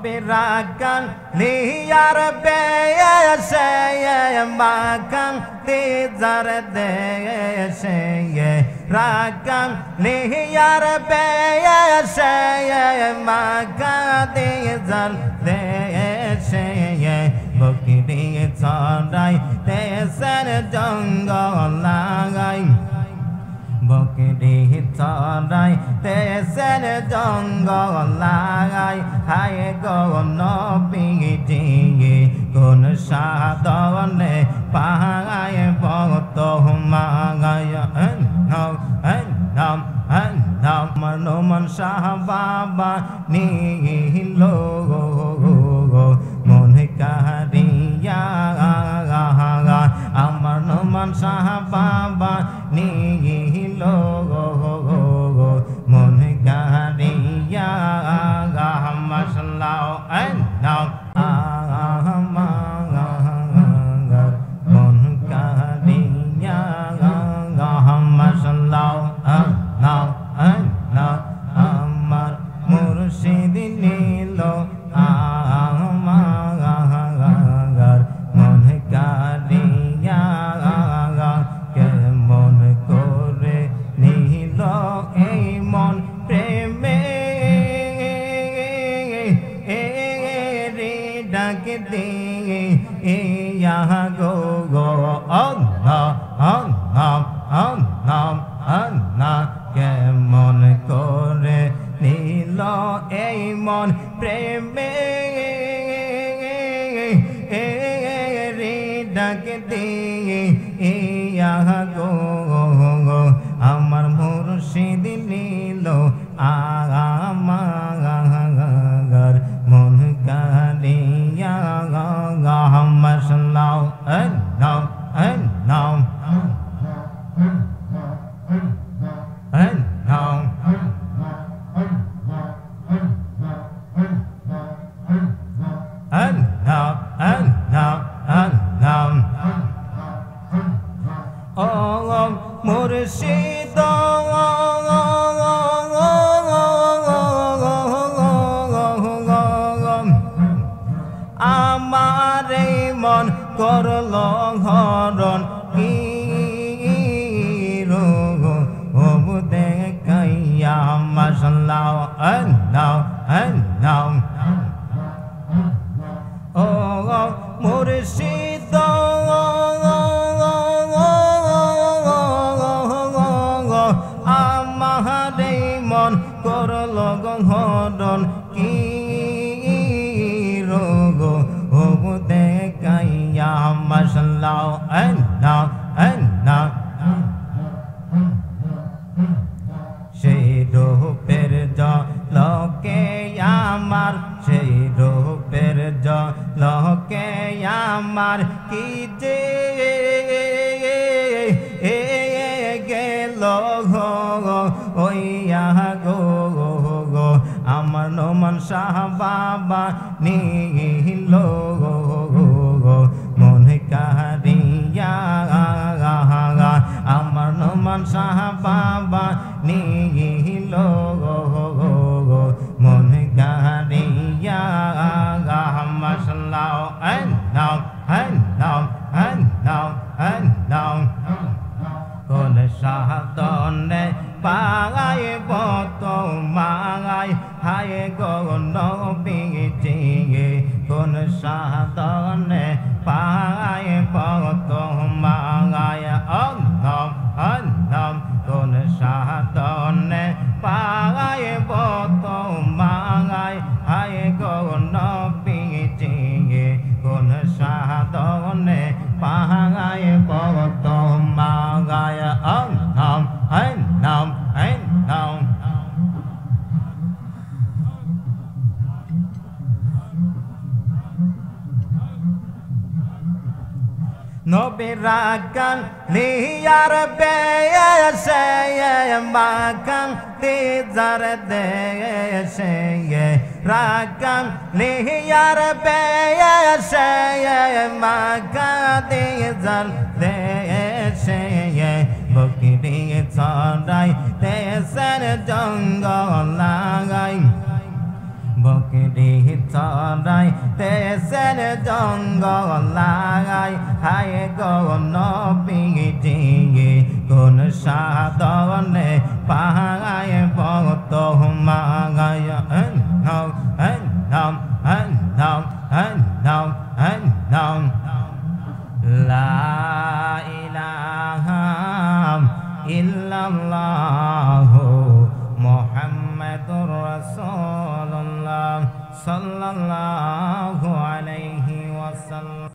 Nobirakan liyar beyese makan tizar dese rakan liyar beyese makan tizar dese bukti sarai tesen janggalai bukti sarai tesen janggalai hai go no pigi kun sadone pagai boto magaya nam manuman sahababa ni lo monikariya amar numan sahababa ni lo monikariya masalao nam আমার মুর্শিদ নীল আমার মন কারিয়া মাশাআল্লাহ নাম নাম মুর্শিদ আমার মন করল হরণ কি রোগ দেখাইয়া মাশাআল্লাহ নাও নাও ও মুর্শিদ করল গহরণ কি রোগ দেখাইয়া মাশাআল্লাহ সেই রূপের জলকে আমার সেই রূপের জলকে আমার কি যে গেল ওইয়া গো আমার নমন সাহাবা নীল মনে কারিয়া আমার নমন সাহাবা নীল মনে কারিয়া মাশাআল্লাহ নাও নাও নাও কোন সাধনে পাগায় বত মাগায় হায় গগন বিজে কোন সাধনে পাগায় বত মাগায় অন্ধম কোন সাধনে পাগায় বত মাগায় হায় গগন বিজে কোন সাধনে পাগায় বত মাগায় অন্ধম নাম Nobirakan liyar beyese makan tizar dese rakan liyar beyese makan tizar dese bukti sarai tesen janggalai বকরি চড়াই তেসের জঙ্গলায় হায় গো নবীজি কোন সাধনে পাহায় ভক্ত মাগায় লা ইলাহা ইল্লাল্লাহু মুহাম্মাদুর রাসূলুল্লাহ সাল্লাল্লাহু আলাইহি ওয়াসাল্লাম।